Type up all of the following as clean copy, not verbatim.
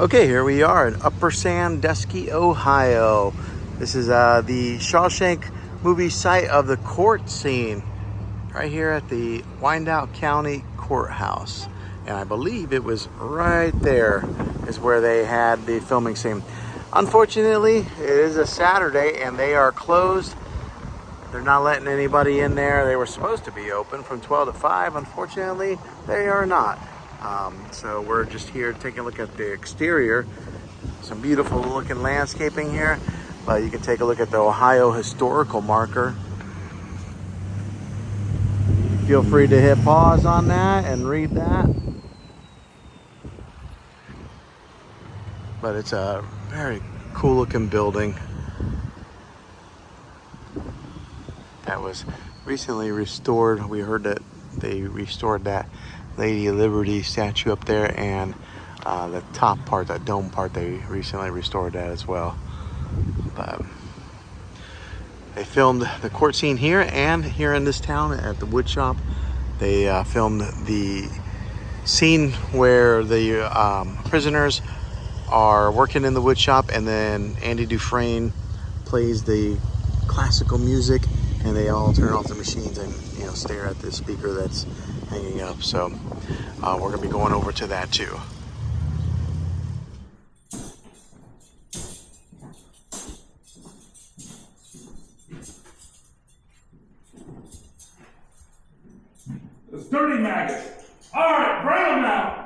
Okay, here we are in Upper Sandusky, Ohio. This is the Shawshank movie site of the court scene right here at the Wyandotte County Courthouse. And I believe it was right there is where they had the filming scene. Unfortunately, it is a Saturday and they are closed. They're not letting anybody in there. They were supposed to be open from 12 to 5. Unfortunately, they are not. So we're just here taking a look at the exterior. Some beautiful looking landscaping here. But you can take a look at the Ohio historical marker. Feel free to hit pause on that and read that. But it's a very cool looking building that was recently restored. We heard that they restored that Lady of Liberty statue up there, and the top part, that dome part, they recently restored that as well. But they filmed the court scene here and here in this town at the wood shop. They filmed the scene where the prisoners are working in the wood shop, and then Andy Dufresne plays the classical music, and they all turn off the machines and stare at the speaker that's hanging up. So we're gonna be going over to that too. Those dirty maggots. All right, bring them out.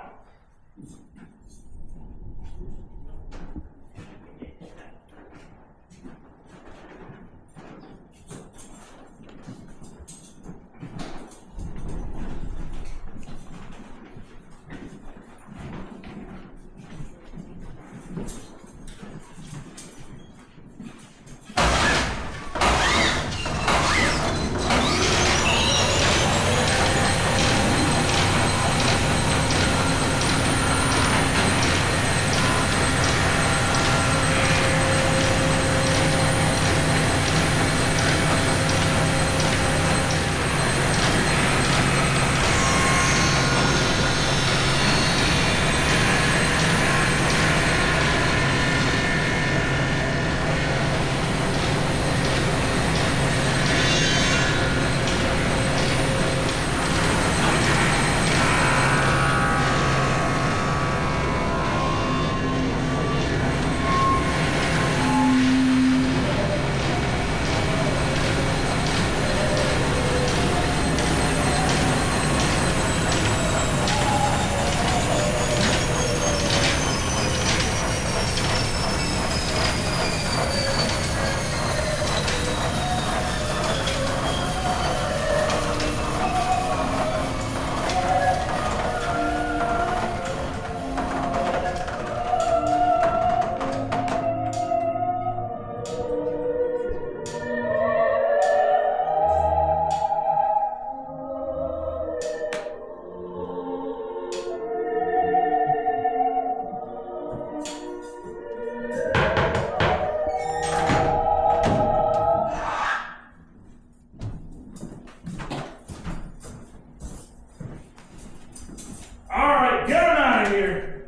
Here.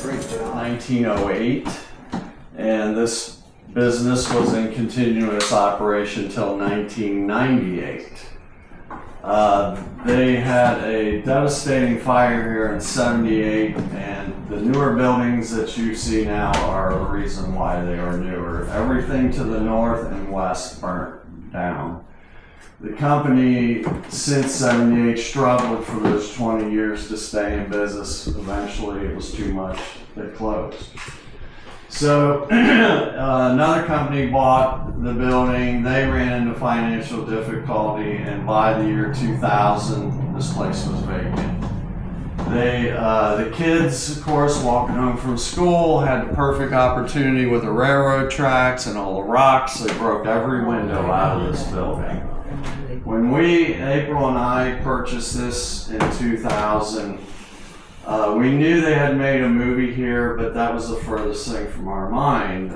Great. 1908, and this business was in continuous operation till 1998. They had a devastating fire here in 78, and the newer buildings that you see now are the reason why they are newer. Everything to the north and west burnt down. The company, since 78, struggled for those 20 years to stay in business. Eventually it was too much, they closed. So another company bought the building. They ran into financial difficulty, and by the year 2000, this place was vacant. The kids, of course, walking home from school, had the perfect opportunity with the railroad tracks and all the rocks. They broke every window out of this building. When April and I purchased this in 2000, We knew they had made a movie here, but that was the furthest thing from our mind.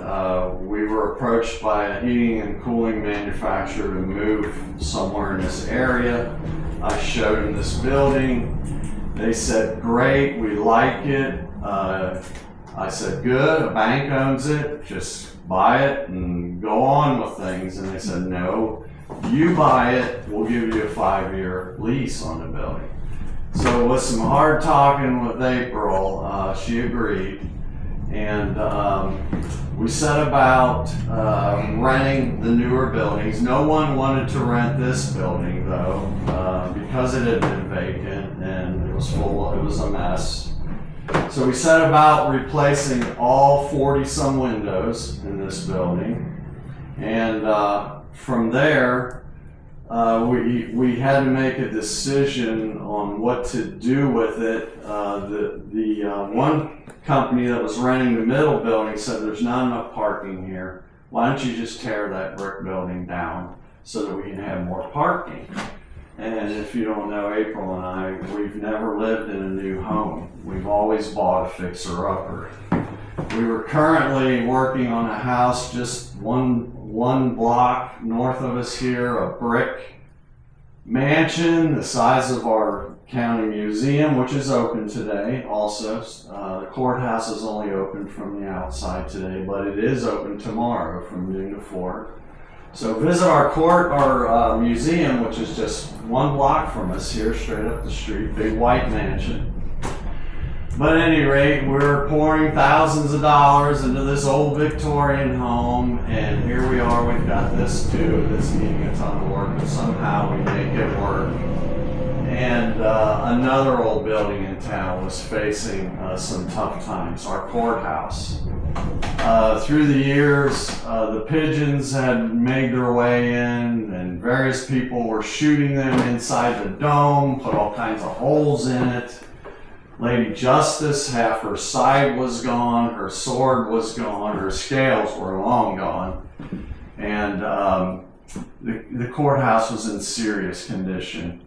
We were approached by a heating and cooling manufacturer to move somewhere in this area. I showed them this building. They said, great, we like it. I said, good, a bank owns it, just buy it and go on with things. And they said, no, you buy it, we'll give you a 5-year lease on the building. So with some hard talking with April, she agreed. And we set about renting the newer buildings. No one wanted to rent this building though, because it had been vacant and it was full, it was a mess. So we set about replacing all 40-some windows in this building. And from there, we had to make a decision on what to do with it. The one company that was renting the middle building said there's not enough parking here. Why don't you just tear that brick building down so that we can have more parking? And if you don't know, April and I, we've never lived in a new home. We've always bought a fixer-upper. We were currently working on a house just one block north of us here, a brick mansion the size of our county museum, which is open today also. The courthouse is only open from the outside today, but it is open tomorrow from noon to 4. So visit our museum, which is just 1 block from us here, straight up the street, big white mansion. But at any rate, we're pouring thousands of dollars into this old Victorian home, and here we are, we've got this too, that's needing a ton of work, but somehow we make it work. And another old building in town was facing some tough times, our courthouse. Through the years, the pigeons had made their way in, and various people were shooting them inside the dome, put all kinds of holes in it. Lady Justice, half her side was gone, her sword was gone, her scales were long gone. And the courthouse was in serious condition.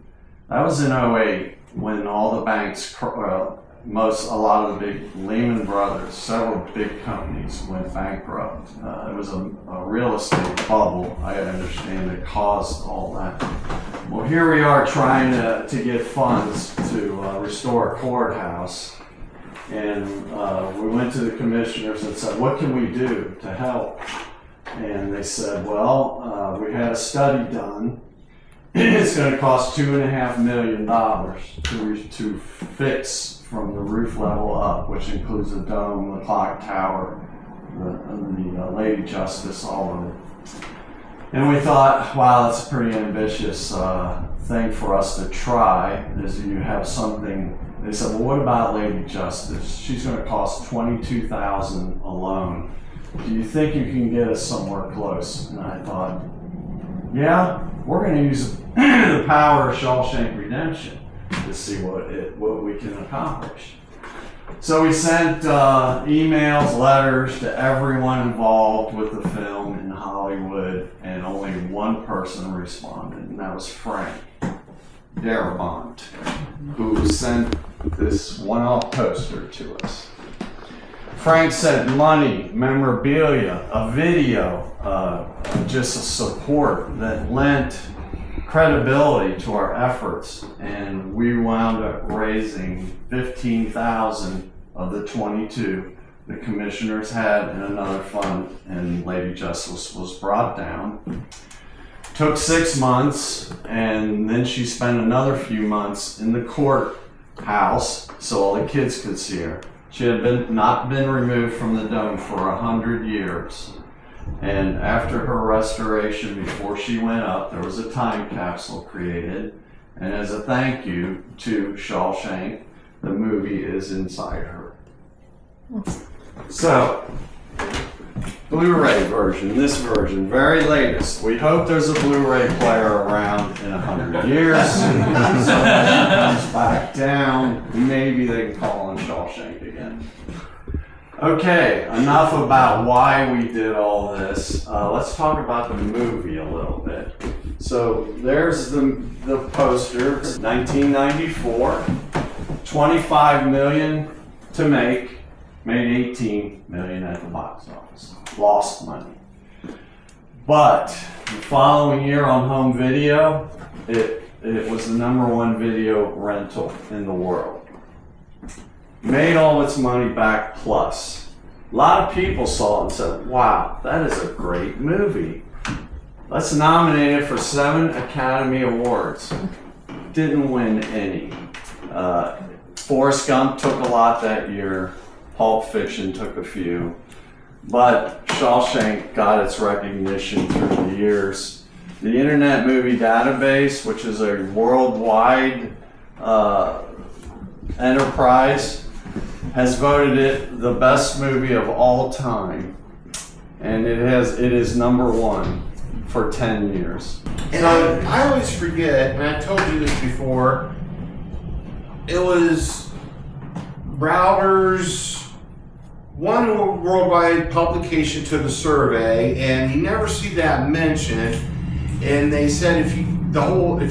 That was in 08 when all the banks, a lot of the big Lehman Brothers, several big companies went bankrupt. It was a real estate bubble, I understand, that caused all that. Well, here we are trying to get funds to restore a courthouse. And we went to the commissioners and said, what can we do to help? And they said, well, we had a study done. It's going to cost $2.5 million to fix from the roof level up, which includes the dome, the clock tower, the Lady Justice, all of it. And we thought, wow, that's a pretty ambitious thing for us to try, is you have something. They said, well, what about Lady Justice? She's going to cost $22,000 alone. Do you think you can get us somewhere close? And I thought, yeah, we're going to use the power of Shawshank Redemption to see what we can accomplish. So we sent emails, letters to everyone involved with the film in Hollywood, and only one person responded, and that was Frank Darabont, who sent this one-off poster to us. Frank said money, memorabilia, a video, just a support that lent credibility to our efforts, and we wound up raising $15,000 of the 22 the commissioners had in another fund, and Lady Justice was brought down. Took 6 months, and then she spent another few months in the courthouse so all the kids could see her. She had not been removed from the dome for 100 years. And after her restoration, before she went up, there was a time capsule created. And as a thank you to Shawshank, the movie is inside her. So, Blu-ray version, this version, very latest. We hope there's a Blu-ray player around in 100 years. So when it comes back down, maybe they can call on Shawshank again. Okay, enough about why we did all this. Let's talk about the movie a little bit. So there's the poster, 1994. $25 million to make, made $18 million at the box office. Lost money. But the following year on home video, it was the #1 video rental in the world. Made all its money back plus. A lot of people saw it and said, wow, that is a great movie. Let's nominate it for 7 Academy Awards. Didn't win any. Forrest Gump took a lot that year. Pulp Fiction took a few. But Shawshank got its recognition through the years. The Internet Movie Database, which is a worldwide enterprise, has voted it the best movie of all time. And it is #1 for 10 years. And I always forget, and I told you this before, it was Browder's one worldwide publication took a survey, and you never see that mentioned. And they said if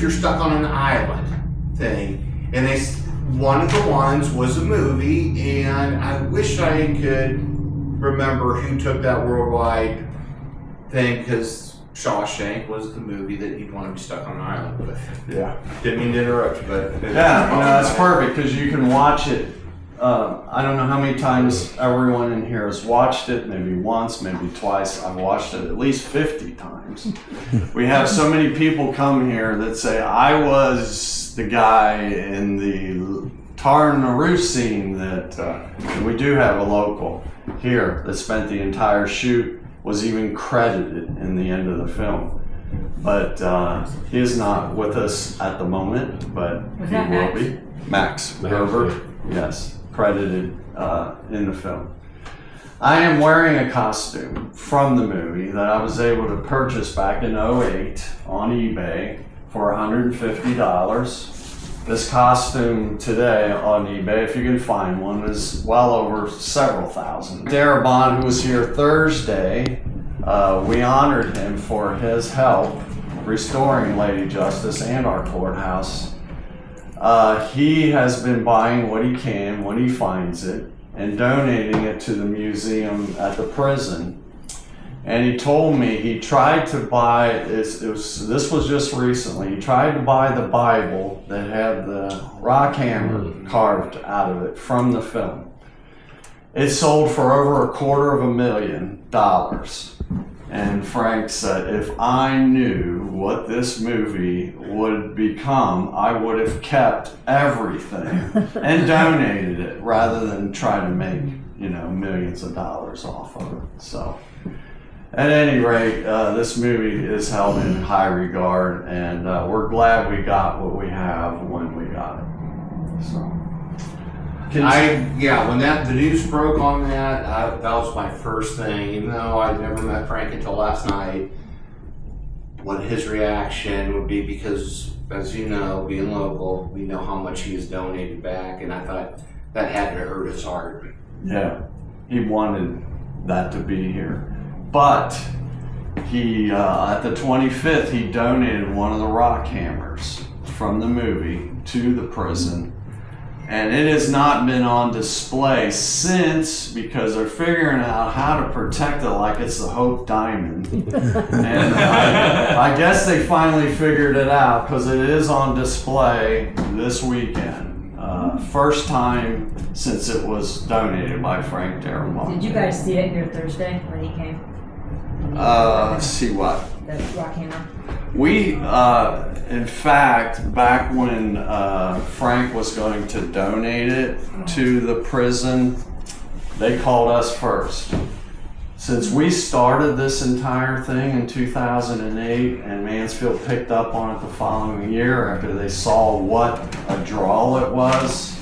you're stuck on an island thing, and one of the ones was a movie, and I wish I could remember who took that worldwide thing, because Shawshank was the movie that you'd want to be stuck on an island with. Yeah. Didn't mean to interrupt you, but Yeah, no, that's perfect because you can watch it. I don't know how many times everyone in here has watched it, maybe once, maybe twice. I've watched it at least 50 times. We have so many people come here that say, I was the guy in the tar in the roof scene that, we do have a local here that spent the entire shoot, was even credited in the end of the film. But he is not with us at the moment, but he will be. Max Gerber, yes. Credited in the film. I am wearing a costume from the movie that I was able to purchase back in '08 on eBay for $150. This costume today on eBay, if you can find one, is well over several thousand. Darabont, who was here Thursday, we honored him for his help restoring Lady Justice and our courthouse. He has been buying what he can when he finds it and donating it to the museum at the prison. And he told me he tried to buy, this was just recently, he tried to buy the Bible that had the rock hammer carved out of it from the film. It sold for over $250,000. And Frank said, if I knew what this movie would become, I would have kept everything and donated it rather than try to make, millions of dollars off of it. So, at any rate, this movie is held in high regard, and we're glad we got what we have when we got it. So. When the news broke on that, that was my first thing. Even though I'd never met Frank until last night, what his reaction would be, because, as you know, being local, we know how much he has donated back, and I thought that had to hurt his heart. Yeah, he wanted that to be here, but he at the 25th he donated one of the rock hammers from the movie to the prison. And it has not been on display since, because they're figuring out how to protect it like it's the Hope Diamond. And I guess they finally figured it out, because it is on display this weekend. First time since it was donated by Frank Darabont. Did you guys see it here Thursday when he came? See what? The rock hammer. We, in fact, back when Frank was going to donate it to the prison, they called us first. Since we started this entire thing in 2008 and Mansfield picked up on it the following year after they saw what a draw it was,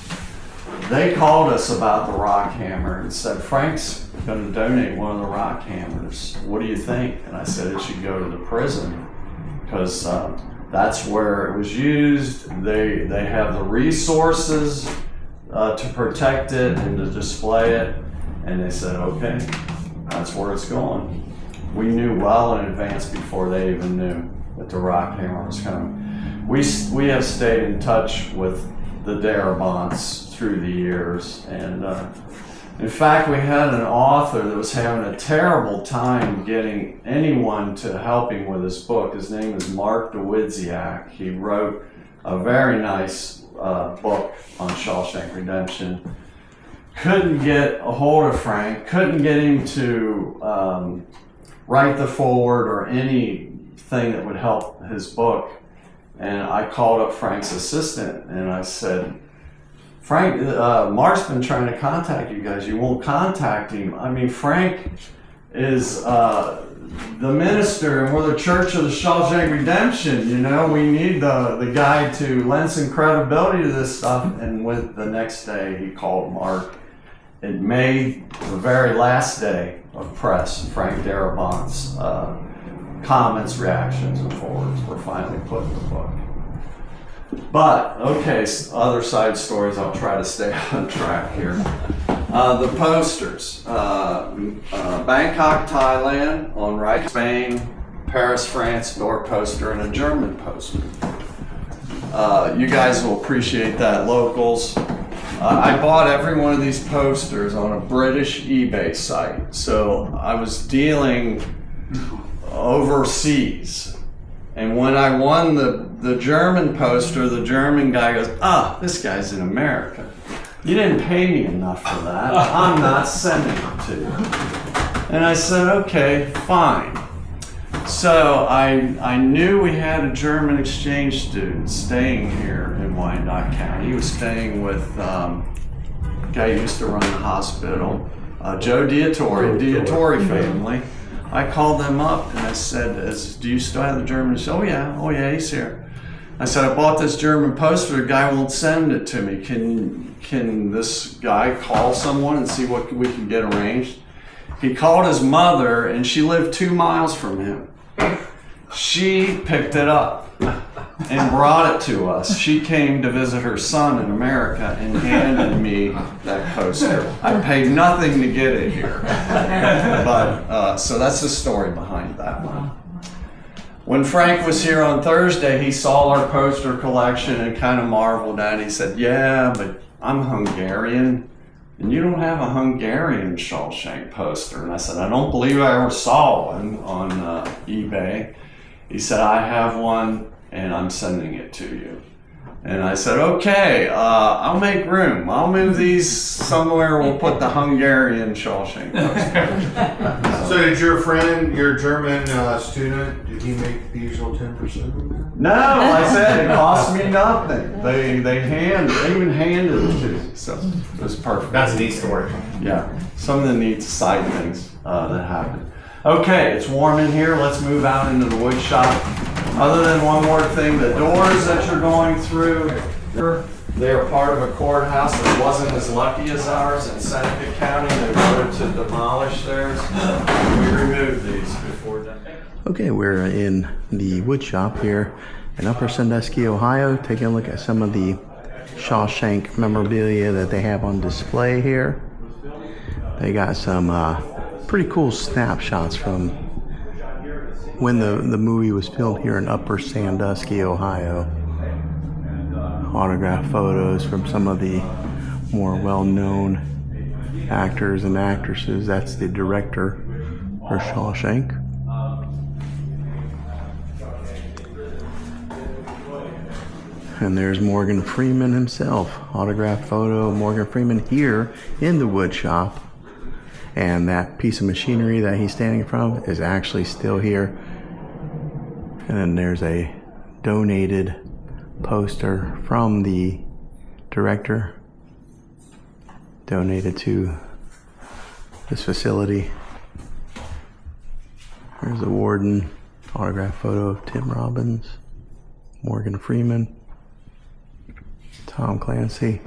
they called us about the rock hammer and said, Frank's going to donate one of the rock hammers. What do you think? And I said it should go to the prison, because that's where it was used. They have the resources to protect it and to display it. And they said, okay, that's where it's going. We knew well in advance before they even knew that the rock hammer was coming. We have stayed in touch with the Darabont's through the years. And in fact, we had an author that was having a terrible time getting anyone to help him with his book. His name is Mark DeWidziak. He wrote a very nice book on Shawshank Redemption. Couldn't get a hold of Frank, couldn't get him to write the foreword or anything that would help his book. And I called up Frank's assistant and I said, Frank, Mark's been trying to contact you guys. You won't contact him. I mean, Frank is the minister and we're the Church of the Shawshank Redemption. You know, we need the guy to lend some credibility to this stuff. And with the next day, he called Mark. It made the very last day of press, Frank Darabont's comments, reactions, and forwards were finally put in the book. But, okay, other side stories, I'll try to stay on track here. The posters. Bangkok, Thailand, on right, Spain, Paris, France, door poster, and a German poster. You guys will appreciate that, locals. I bought every one of these posters on a British eBay site. So I was dealing overseas. And when I won the German poster, the German guy goes, this guy's in America. You didn't pay me enough for that. I'm not sending it to you. And I said, okay, fine. So I knew we had a German exchange student staying here in Wyandotte County. He was staying with a guy who used to run the hospital, Joe Diattore family. I called them up and I said, do you still have the German? He said, oh yeah, he's here. I said, I bought this German poster, the guy won't send it to me. Can this guy call someone and see what we can get arranged? He called his mother and she lived 2 miles from him. She picked it up and brought it to us. She came to visit her son in America and handed me that poster. I paid nothing to get it here. But so that's the story behind that one. When Frank was here on Thursday, he saw our poster collection and kind of marveled at it. He said, yeah, but I'm Hungarian. And you don't have a Hungarian Shawshank poster. And I said, I don't believe I ever saw one on eBay. He said, I have one and I'm sending it to you. And I said, okay, I'll make room. I'll move these somewhere. We'll put the Hungarian Shawshank poster. So did your friend, your German student, did he make the usual 10%? No, I said it cost me nothing. They even handed it to me. So it was perfect. That's a neat story. Yeah, some of the neat side things that happened. Okay, it's warm in here. Let's move out into the wood shop. Other than one more thing, the doors that you're going through, they are part of a courthouse that wasn't as lucky as ours in Seneca County. They voted to demolish theirs. We removed these before done. Okay, we're in the wood shop here in Upper Sandusky, Ohio, taking a look at some of the Shawshank memorabilia that they have on display here. They got some pretty cool snapshots from when the movie was filmed here in Upper Sandusky, Ohio. Autographed photos from some of the more well-known actors and actresses. That's the director for Shawshank. And there's Morgan Freeman himself. Autographed photo of Morgan Freeman here in the wood shop. And that piece of machinery that he's standing from is actually still here. And then there's a donated poster from the director, donated to this facility. There's the warden, autographed photo of Tim Robbins, Morgan Freeman, Tom Clancy,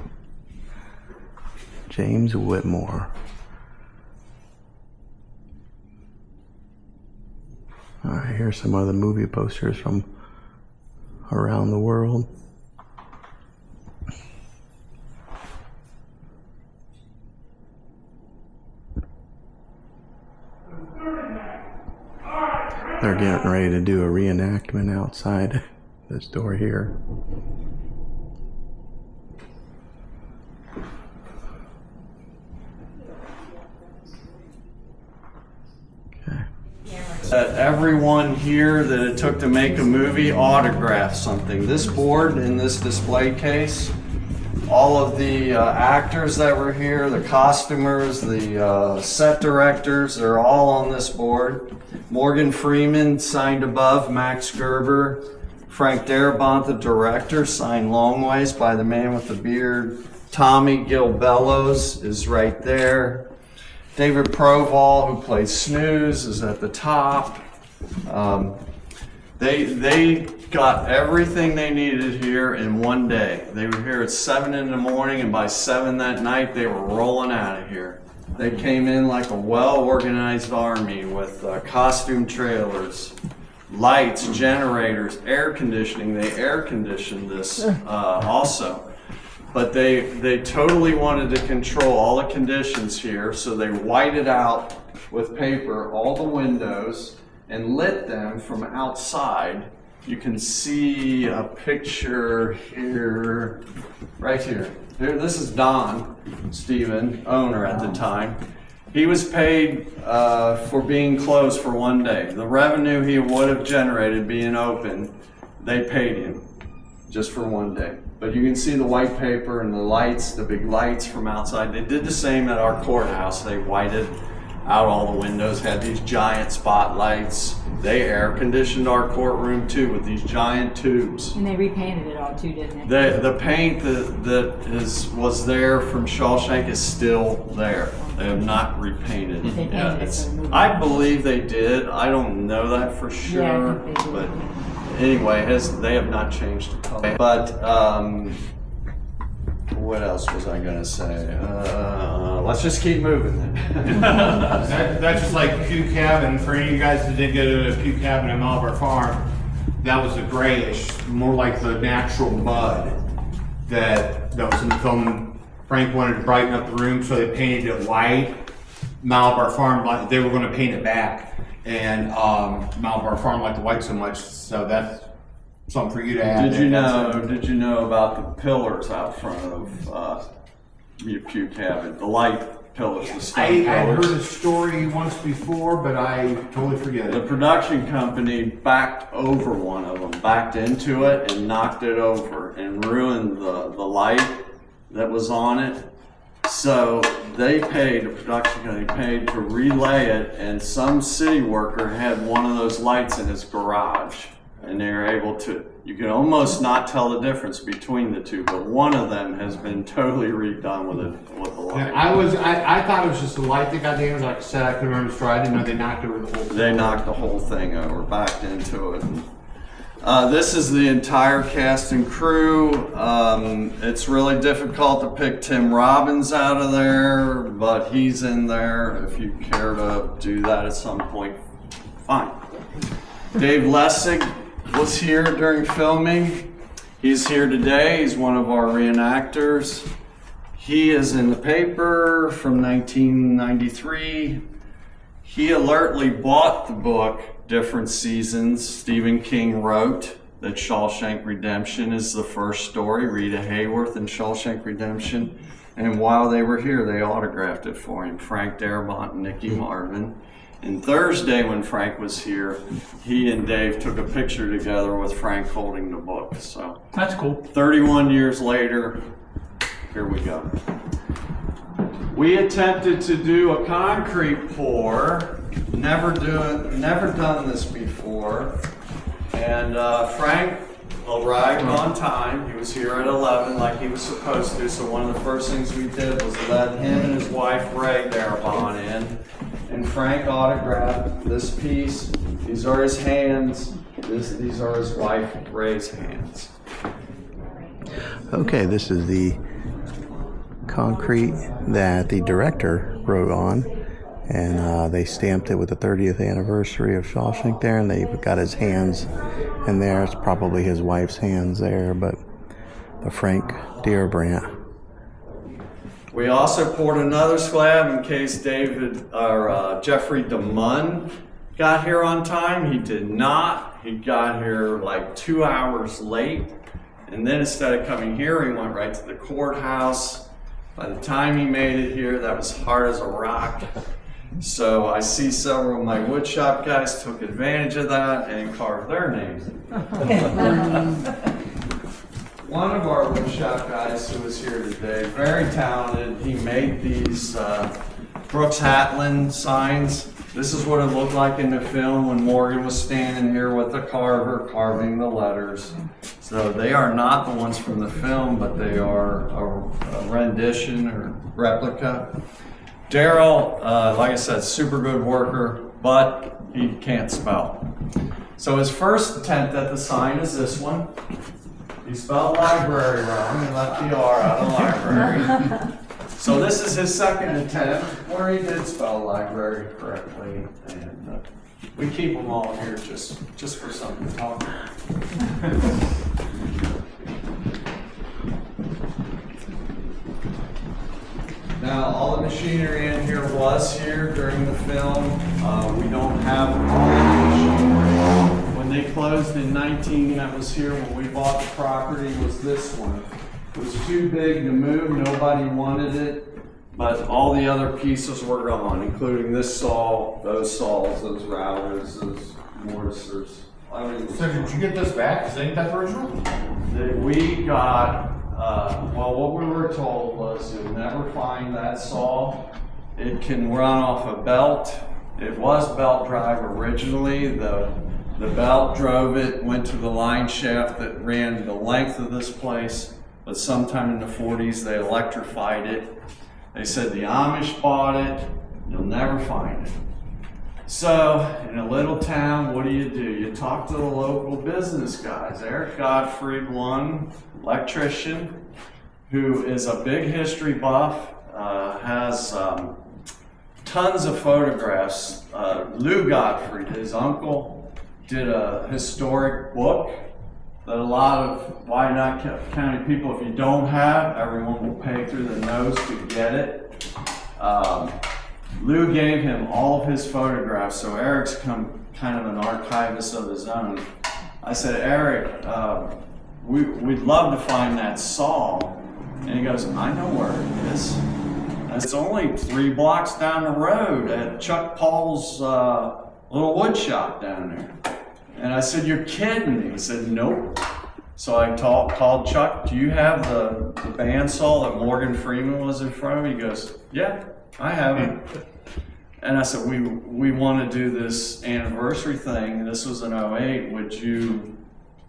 James Whitmore. All right, here's some other movie posters from around the world. They're getting ready to do a reenactment outside this door here. That everyone here that it took to make a movie autographed something. This board in this display case, all of the actors that were here, the costumers, the set directors, they're all on this board. Morgan Freeman signed above, Max Gerber. Frank Darabont, the director, signed long ways by the man with the beard. Tommy Gil Bellows is right there. David Proval, who played Snooze, is at the top. They got everything they needed here in one day. They were here at 7 in the morning, and by 7 that night, they were rolling out of here. They came in like a well-organized army with costume trailers, lights, generators, air conditioning. They air conditioned this also. But they totally wanted to control all the conditions here, so they whited out with paper all the windows and lit them from outside. You can see a picture here, right here. Here, this is Don Stephen, owner at the time. He was paid for being closed for one day. The revenue he would have generated being open, they paid him just for one day. But you can see the white paper and the lights, the big lights from outside. They did the same at our courthouse. They whited out all the windows, had these giant spotlights. They air conditioned our courtroom too with these giant tubes. And they repainted it all too, didn't they? The paint that was there from Shawshank is still there. They have not repainted. They painted it for the movie. I believe they did. I don't know that for sure. Yeah, I think they did. But anyway, they have not changed the color. But what else was I gonna say? Let's just keep moving then. That's just like Pew Cabin. For any of you guys that didn't go to Pew Cabin at Malabar Farm, that was a grayish, more like the natural mud that was in the film. Frank wanted to brighten up the room, so they painted it white. Malabar Farm, they were going to paint it back, and Malabar Farm liked the white so much, so that's something for you to add. Did you know about the pillars out front of Pew Cabin? The light pillars, the stone I pillars. heard a story once before, but I totally forget The it. production company backed over one of them, backed into it and knocked it over and ruined the light that was on it. So they paid, the production company paid to relay it, and some city worker had one of those lights in his garage. And they were able to, you can almost not tell the difference between the two, but one of them has been totally redone with the light. I thought it was just the light that got damaged. Like I said, I couldn't remember the story. I didn't know they knocked over the whole thing. They knocked the whole thing over, backed into it. This is the entire cast and crew. It's really difficult to pick Tim Robbins out of there, but he's in there. If you care to do that at some point, fine. Dave Lessig was here during filming. He's here today. He's one of our reenactors. He is in the paper from 1993. He alertly bought the book Different Seasons Stephen King wrote, that Shawshank Redemption is the first story, Rita Hayworth in Shawshank Redemption. And while they were here, they autographed it for him, Frank Darabont and Nicky Marvin. And Thursday, when Frank was here, he and Dave took a picture together with Frank holding the book. So That's cool. 31 years later, here we go. We attempted to do a concrete pour, never done this before. And Frank arrived on time. He was here at 11 like he was supposed to. So one of the first things we did was let him and his wife Ray Darabont in. And Frank autographed this piece. These are his hands. These are his wife Ray's hands. Okay, this is the concrete that the director wrote on, and they stamped it with the 30th anniversary of Shawshank there, and they've got his hands in there. It's probably his wife's hands there, but the Frank Darabont. We also poured another slab in case Jeffrey DeMunn got here on time. He did not. He got here like 2 hours late. And then instead of coming here, he went right to the courthouse. By the time he made it here, that was hard as a rock. So I see several of my wood shop guys took advantage of that and carved their names. One of our wood shop guys who was here today, very talented, he made these Brooks Hatland signs. This is what it looked like in the film when Morgan was standing here with the carver carving the letters. So they are not the ones from the film, but they are a rendition or replica. Daryl, like I said, super good worker, but he can't spell. So his first attempt at the sign is this one. He spelled library wrong and left the R out of library. So this is his second attempt where he did spell library correctly, and we keep them all here just for something to talk about. Now, all the machinery in here was here during the film. We don't have all the machinery. When they closed in 19, that was here when we bought the property, was this one. It was too big to move, nobody wanted it, but all the other pieces were gone, including this saw, those saws, those routers, those mortisers. So did you get this back? Is ain't that the original? We got, well, what we were told was you'll never find that saw. It can run off a belt. It was belt drive originally. The belt drove it, went to the line shaft that ran the length of this place. But sometime in the 40s, they electrified it. They said the Amish bought it, you'll never find it. So, in a little town, what do? You talk to the local business guys. Eric Godfrey, one electrician, who is a big history buff, has tons of photographs. Lou Godfrey, his uncle, did a historic book that a lot of Wyandotte County people, if you don't have, everyone will pay through the nose to get it. Lou gave him all of his photographs, so Eric's kind of an archivist of his own. I said, Eric, we'd love to find that saw. And he goes, I know where it is. It's only 3 blocks down the road at Chuck Paul's little wood shop down there. And I said, you're kidding. He said, nope. So I called Chuck, do you have the bandsaw that Morgan Freeman was in front of? He goes, yeah, I have it. And I said, we want to do this anniversary thing. This was in 08. Would you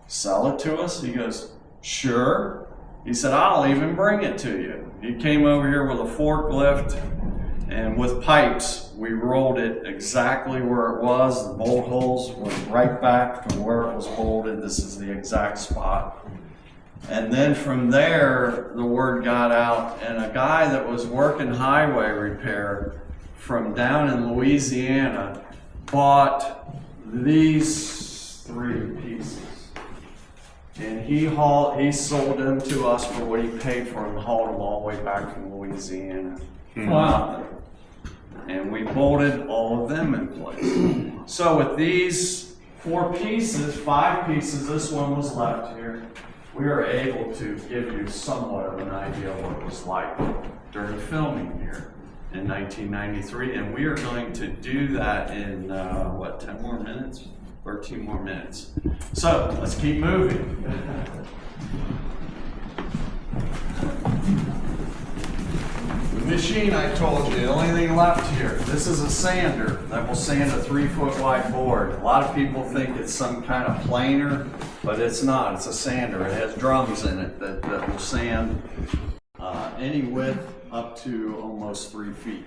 sell it to us? He goes, sure. He said, I'll even bring it to you. He came over here with a forklift, and with pipes, we rolled it exactly where it was. The bolt holes went right back from where it was bolted. This is the exact spot. And then from there, the word got out, and a guy that was working highway repair from down in Louisiana bought these 3 pieces. And he sold them to us for what he paid for them, hauled them all the way back from Louisiana. Wow. And we bolted all of them in place. So with these 4 pieces, 5 pieces, this one was left here, we were able to give you somewhat of an idea of what it was like during filming here in 1993. And we are going to do that in, 10 more minutes? 13 more minutes. So let's keep moving. The machine I told you, the only thing left here, this is a sander that will sand a 3-foot wide board. A lot of people think it's some kind of planer, but it's not. It's a sander. It has drums in it that will sand any width up to almost 3 feet.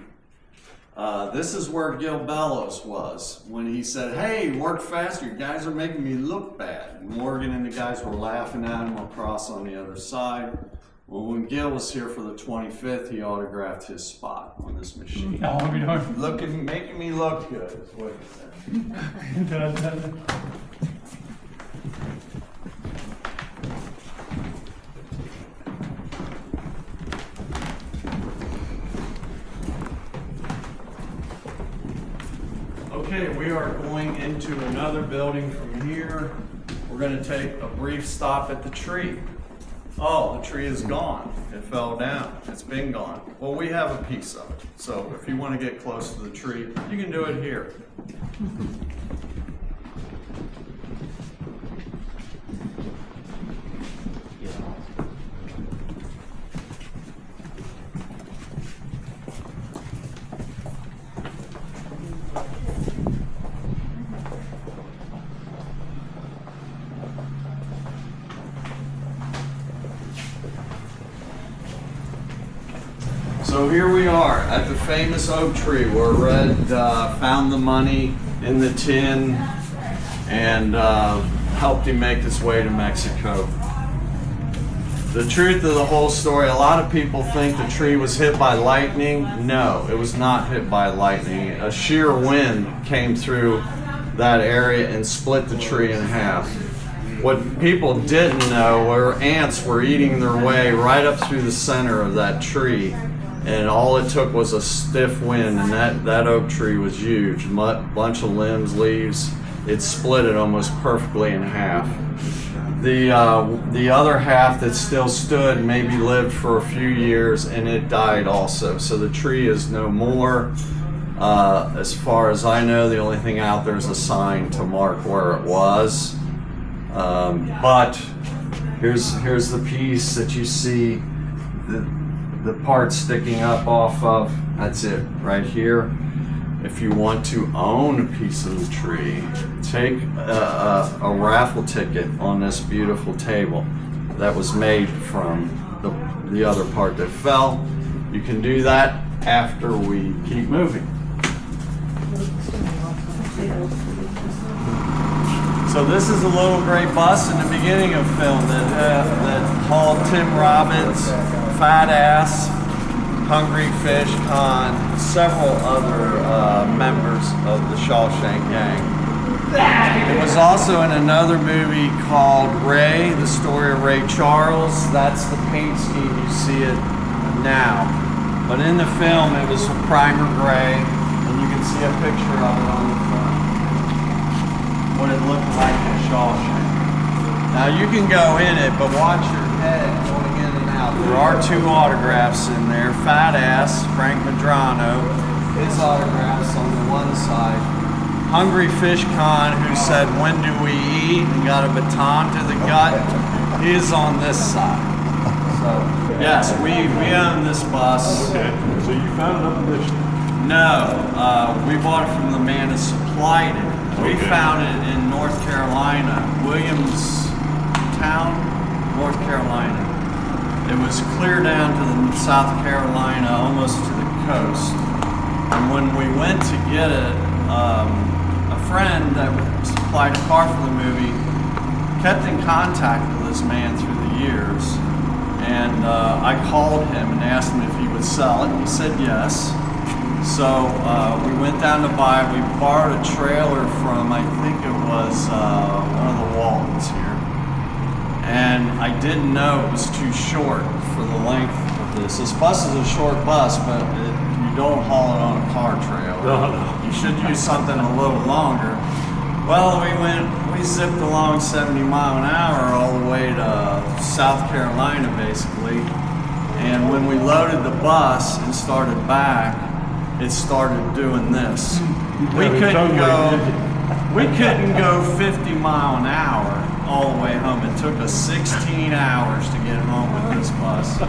This is where Gil Bellows was when he said, hey, work faster, you guys are making me look bad. And Morgan and the guys were laughing at him across on the other side. Well, when Gil was here for the 25th, he autographed his spot on this machine. Oh, we don't. Making me look good is what he said. Okay, we are going into another building from here. We're going to take a brief stop at the tree. oh, the tree is gone. It fell down. It's been gone. Well, we have a piece of it. So if you want to get close to the tree, you can do it here. So here we are at the famous oak tree where Red found the money in the tin and helped him make his way to Mexico. The truth of the whole story, a lot of people think the tree was hit by lightning. No, it was not hit by lightning. A sheer wind came through that area and split the tree in half. What people didn't know were ants were eating their way right up through the center of that tree. And all it took was a stiff wind, and that oak tree was huge. Bunch of limbs, leaves. It split it almost perfectly in half. The other half that still stood maybe lived for a few years, and it died also. So the tree is no more. As far as I know, the only thing out there is a sign to mark where it was. But here's the piece that you see. The part sticking up off of, that's it right here. If you want to own a piece of the tree, take a raffle ticket on this beautiful table that was made from the other part that fell. You can do that after we keep moving. So this is a little gray bus in the beginning of film that hauled Tim Robbins, Fat Ass, Hungry Fish Con, several other members of the Shawshank Gang. It was also in another movie called Ray, the story of Ray Charles. That's the paint scheme, you see it now. But in the film, it was primer gray, and you can see a picture of it on the front. What it looked like in Shawshank. Now you can go in it, but watch your head going in and out. There are two autographs in there. Fat Ass, Frank Madrano, his autographs on the one side. Hungry Fish Con, who said, "When do we eat?" and got a baton to the gut, is on this side. So, yes, we own this bus. Okay, so you found it up in this? No, we bought it from the man that supplied it. We Okay. found it in North Carolina, Williamstown, North Carolina. It was clear down to the South Carolina, almost to the coast. And when we went to get it, a friend that supplied a car for the movie kept in contact with this man through the years. And I called him and asked him if he would sell it. He said yes. So we went down to buy it. We borrowed a trailer from, I think it was one of the Waltons here. And I didn't know it was too short for the length of this. This bus is a short bus, but you don't haul it on a car trailer. No. You should use something a little longer. Well, we zipped along 70 mile an hour all the way to South Carolina, basically. And when we loaded the bus and started back, it started doing this. We couldn't go 50 mile an hour all the way home. It took us 16 hours to get home with this bus.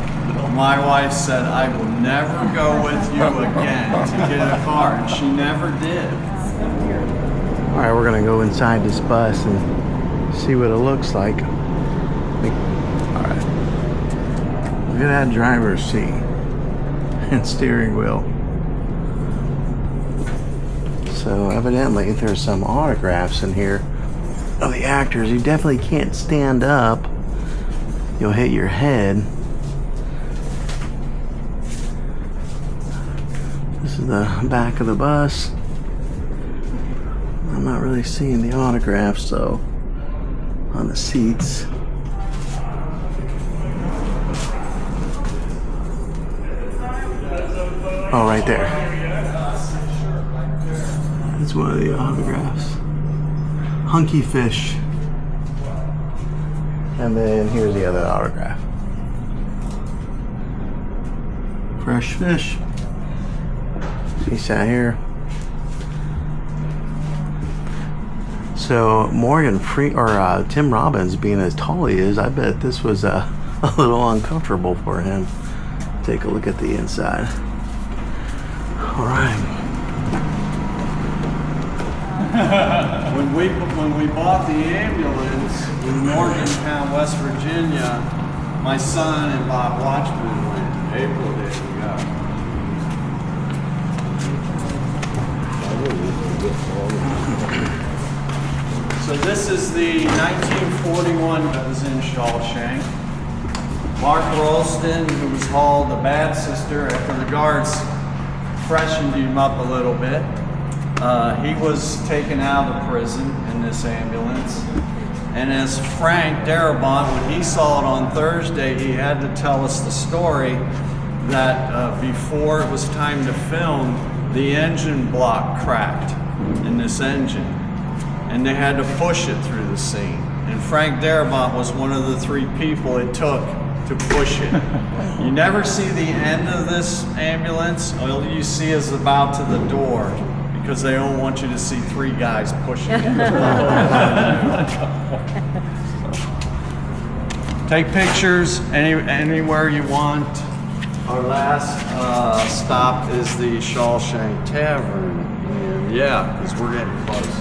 My wife said, "I will never go with you again to get a car," and she never did. All right, we're gonna go inside this bus and see what it looks like. All right, look at that driver's seat and steering wheel. So evidently there's some autographs in here of the actors. You definitely can't stand up. You'll hit your head. This is the back of the bus. I'm not really seeing the autographs though on the seats. Oh, right there. That's one of the autographs. Hunky Fish. And then here's the other autograph. Fresh fish. He sat here. So Tim Robbins, being as tall he is, I bet this was a little uncomfortable for him. Take a look at the inside. All right. When we bought the ambulance in Morgantown, West Virginia, my son and Bob Watchman went. April did. We got. So this is the 1941 that was in Shawshank. Mark Rolston, who was hauled, the bad sister, after the guards freshened him up a little bit. He was taken out of prison in this ambulance. And as Frank Darabont, when he saw it on Thursday, he had to tell us the story that before it was time to film, the engine block cracked in this engine. And they had to push it through the scene. And Frank Darabont was one of the 3 people it took to push it. You never see the end of this ambulance. All you see is about to the door, because they don't want you to see 3 guys pushing it. Take pictures anywhere you want. Our last stop is the Shawshank Tavern. And yeah, because we're getting close.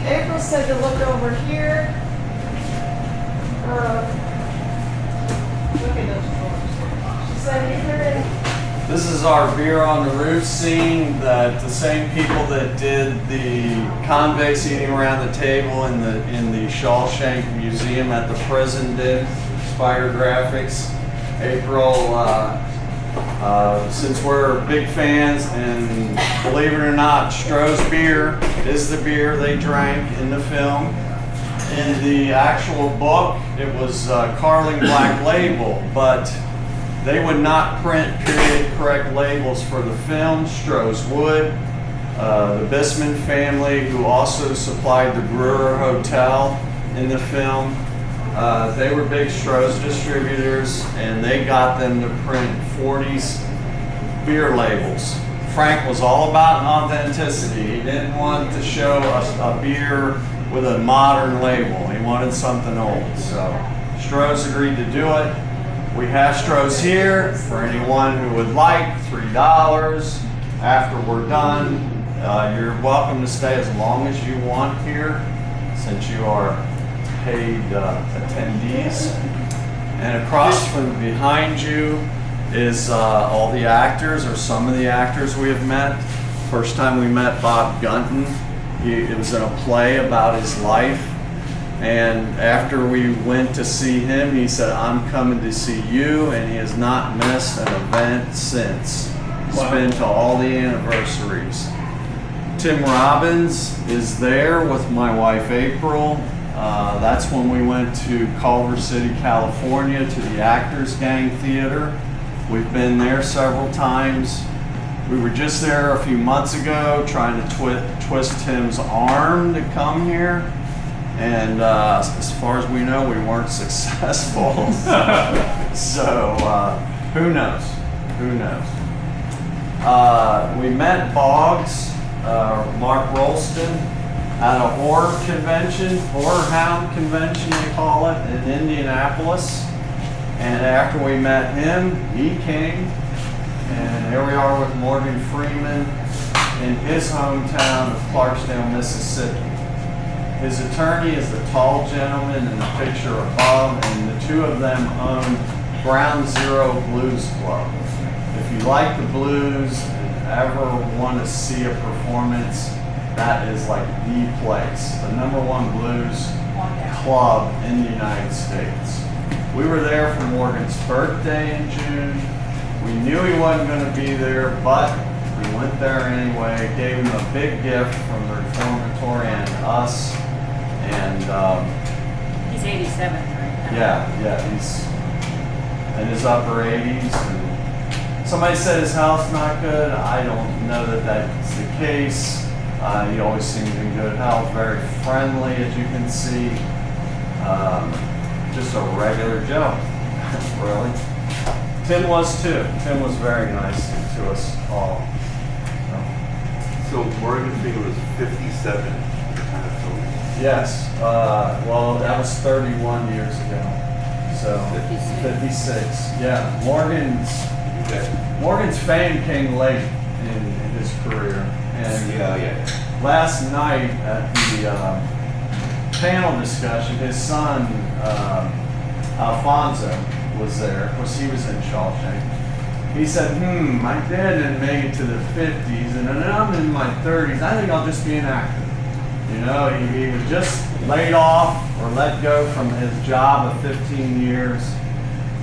April said to look over here. Look at those drawers. She said here. This is our beer on the roof scene that the same people that did the convicts eating around the table in the Shawshank Museum at the prison did. Spider Graphics. April, since we're big fans, and believe it or not, Stroh's beer is the beer they drank in the film. In the actual book, it was Carling Black Label, but they would not print period correct labels for the film. Stroh's would. The Bisman family, who also supplied the Brewer Hotel in the film, they were big Stroh's distributors, and they got them to print 40s beer labels. Frank was all about authenticity. He didn't want to show a beer with a modern label. He wanted something old. So Stroh's agreed to do it. We have Stroh's here for anyone who would like, $3. After we're done, you're welcome to stay as long as you want here, since you are paid attendees. And across from behind you is all the actors, or some of the actors we have met. First time we met Bob Gunton, it was in a play about his life. And after we went to see him, he said, "I'm coming to see you," and he has not missed an event since. He's been to all the anniversaries. Tim Robbins is there with my wife April. That's when we went to Culver City, California, to the Actors Gang Theater. We've been there several times. We were just there a few months ago trying to twist Tim's arm to come here. And as far as we know, we weren't successful. So who knows? Who knows? We met Boggs, Mark Rolston, at a horror hound convention they call it, in Indianapolis. And after we met him, he came. And here we are with Morgan Freeman in his hometown of Clarksdale, Mississippi. His attorney is the tall gentleman in the picture above, and the 2 of them own Ground Zero Blues Club. If you like the blues and ever want to see a performance, that is like the place, the #1 blues club in the United States. We were there for Morgan's birthday in June. We knew he wasn't going to be there, but we went there anyway, gave him a big gift from the reformatory and us. And He's 87 right now. yeah, he's in his upper 80s. And Somebody said his health's not good. I don't know that that's the case. He always seemed in good health, very friendly, as you can see. Just a regular Joe, really. Tim was too. Tim was very nice to us all. So Morgan Freeman was 57 at the time of filming. Yes. Well, that was 31 years ago. So 56. Yeah. Morgan's fame came late in his career, and last night at the panel discussion, his son Alfonso was there. Of course, he was in Shawshank. He said, my dad didn't make it to the 50s, and then I'm in my 30s. I think I'll just be an actor. You know, he was just laid off or let go from his job of 15 years.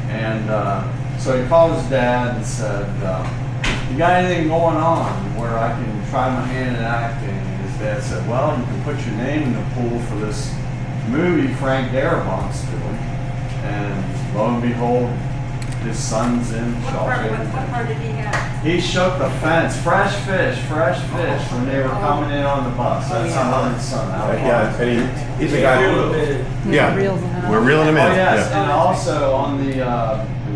And so he called his dad and said, you got anything going on where I can try my hand at acting? And his dad said, well, you can put your name in the pool for this movie Frank Darabont's doing. And lo and behold, his son's in Shawshank. What part did he have? He shook the fence. Fresh fish, when they were coming in on the bus. That's Hunter's son. Yeah, and he's a guy who, we're reeling him in. Oh yes, Yeah. and also on the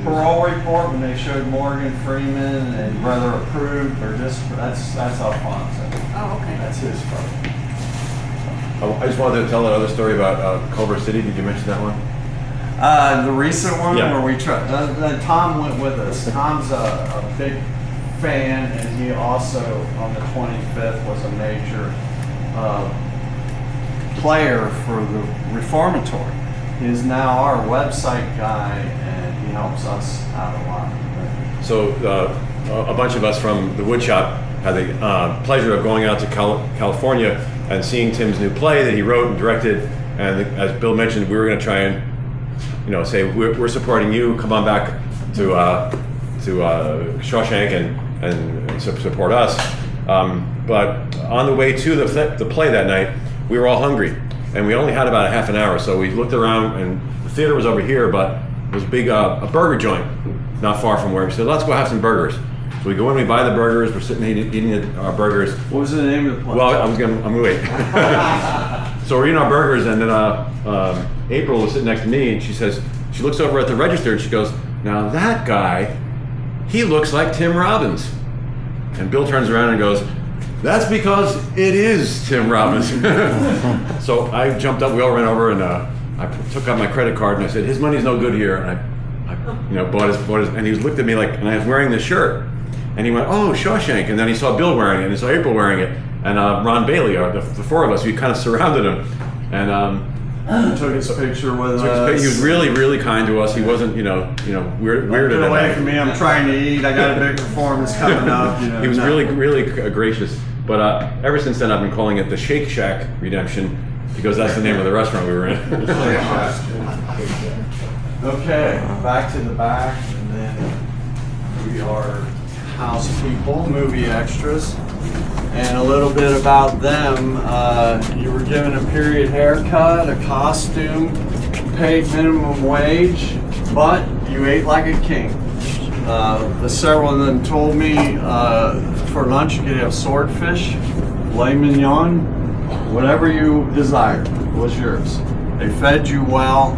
parole report when they showed Morgan Freeman and whether approved or just that's Alfonso. Oh, okay. That's his part. I just wanted to tell another story about Culver City. Did you mention that one? The recent one Yeah. where we tried. Tom went with us. Tom's a big fan, and he also on the 25th was a major player for the reformatory. He is now our website guy, and he helps us out a lot. So a bunch of us from the wood shop had the pleasure of going out to California and seeing Tim's new play that he wrote and directed. And as Bill mentioned, we were going to try and say we're supporting you. Come on back to Shawshank and support us. But on the way to the play that night, we were all hungry, and we only had about a half an hour. So we looked around, and the theater was over here, but it was a big a burger joint not far from where we said, let's go have some burgers. So we go in, we buy the burgers. We're sitting eating our burgers. What was the name of the play? Well, I'm gonna wait. So we're eating our burgers, and then April was sitting next to me, and she looks over at the register, and she goes, now that guy, he looks like Tim Robbins. And Bill turns around and goes, that's because it is Tim Robbins. So I jumped up, we all ran over, and I took out my credit card, and I said, his money's no good here. And I bought his, and he looked at me like, and I was wearing this shirt. And he went, oh, Shawshank. And then he saw Bill wearing it, and he saw April wearing it, and Ron Bailey, the four of us, we kind of surrounded him. And took his picture with us. he was really, really kind to us. He wasn't, weirded Get away at from me! I'm trying to eat. I got a big performance coming up. He was really, really gracious. But ever since then, I've been calling it the Shake Shack Redemption because that's the name of the restaurant we were in. Okay, back to the back, and then we are house people, movie extras, and a little bit about them. You were given a period haircut, a costume, paid minimum wage, but you ate like a king. Several of them told me for lunch you could have swordfish, filet mignon, whatever you desired was yours. They fed you well,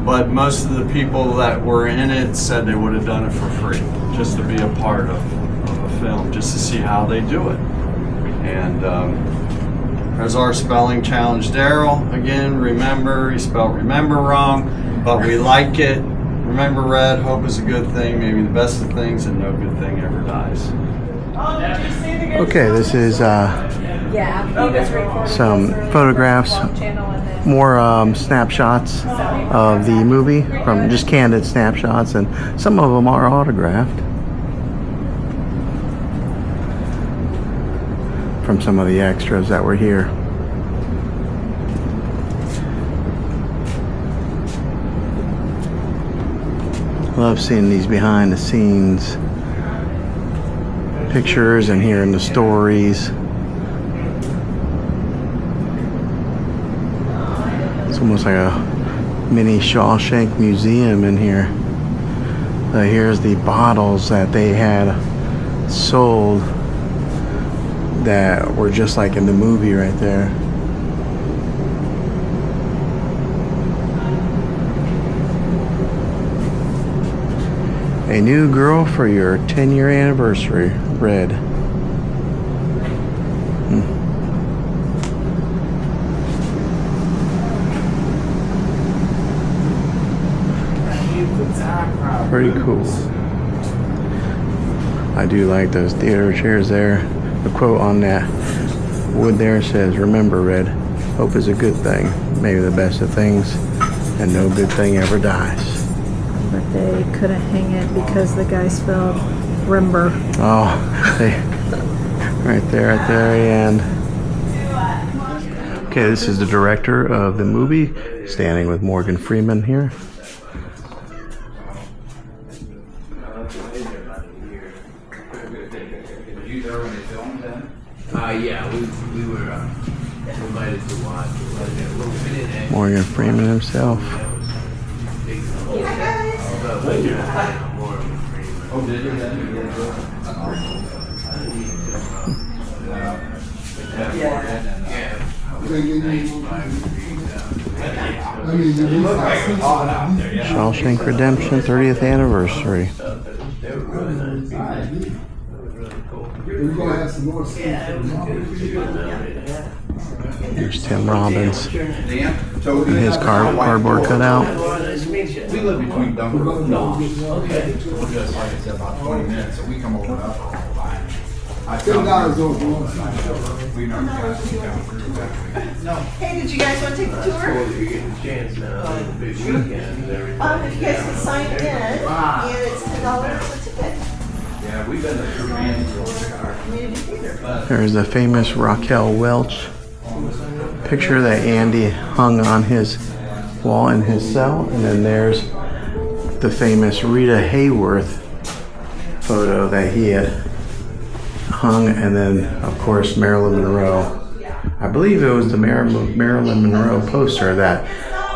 but most of the people that were in it said they would have done it for free, just to be a part of a film, just to see how they do it. And there's our spelling challenge. Daryl, again, remember, he spelled remember wrong, but we like it. Remember red, hope is a good thing, maybe the best of things, and no good thing ever dies. Okay, this is Yeah, he was recording some this earlier photographs, for the Vlog channel and then- more snapshots of the movie, from just candid snapshots, and some of them are autographed from some of the extras that were here. Love seeing these behind the scenes pictures and hearing the stories. It's almost like a mini Shawshank museum in here. So here's the bottles that they had sold that were just like in the movie right there. A new girl for your 10-year anniversary, red. Pretty cool. I do like those theater chairs there. The quote on that wood there says, "Remember, Red, hope is a good thing, maybe the best of things, and no good thing ever dies." But they couldn't hang it because the guy spelled Rimber. Oh, they, right there at the very end. Okay, this is the director of the movie, standing with Morgan Freeman here. Yeah, we were invited to watch. Morgan Freeman himself. Oh, did you? Shawshank Redemption 30th anniversary. There's Tim Robbins and his cardboard cutout. We live between Dunker and okay. We're just like I said, about 20 minutes, so we come over up. Hey, did you guys want to take the tour? You're getting a chance now. Big weekend and everything. If you guys can sign in, and it's $10 a ticket. Yeah, we've been to Community theater. There's the famous Raquel Welch picture that Andy hung on his wall in his cell, and then there's the famous Rita Hayworth photo that he had hung, and then of course Marilyn Monroe. I believe it was the Marilyn Monroe poster that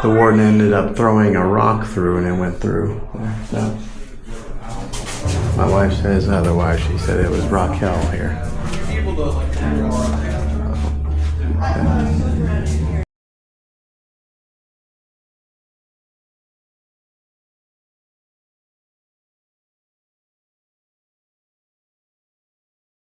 the warden ended up throwing a rock through and it went through. So my wife says otherwise. She said it was Raquel here.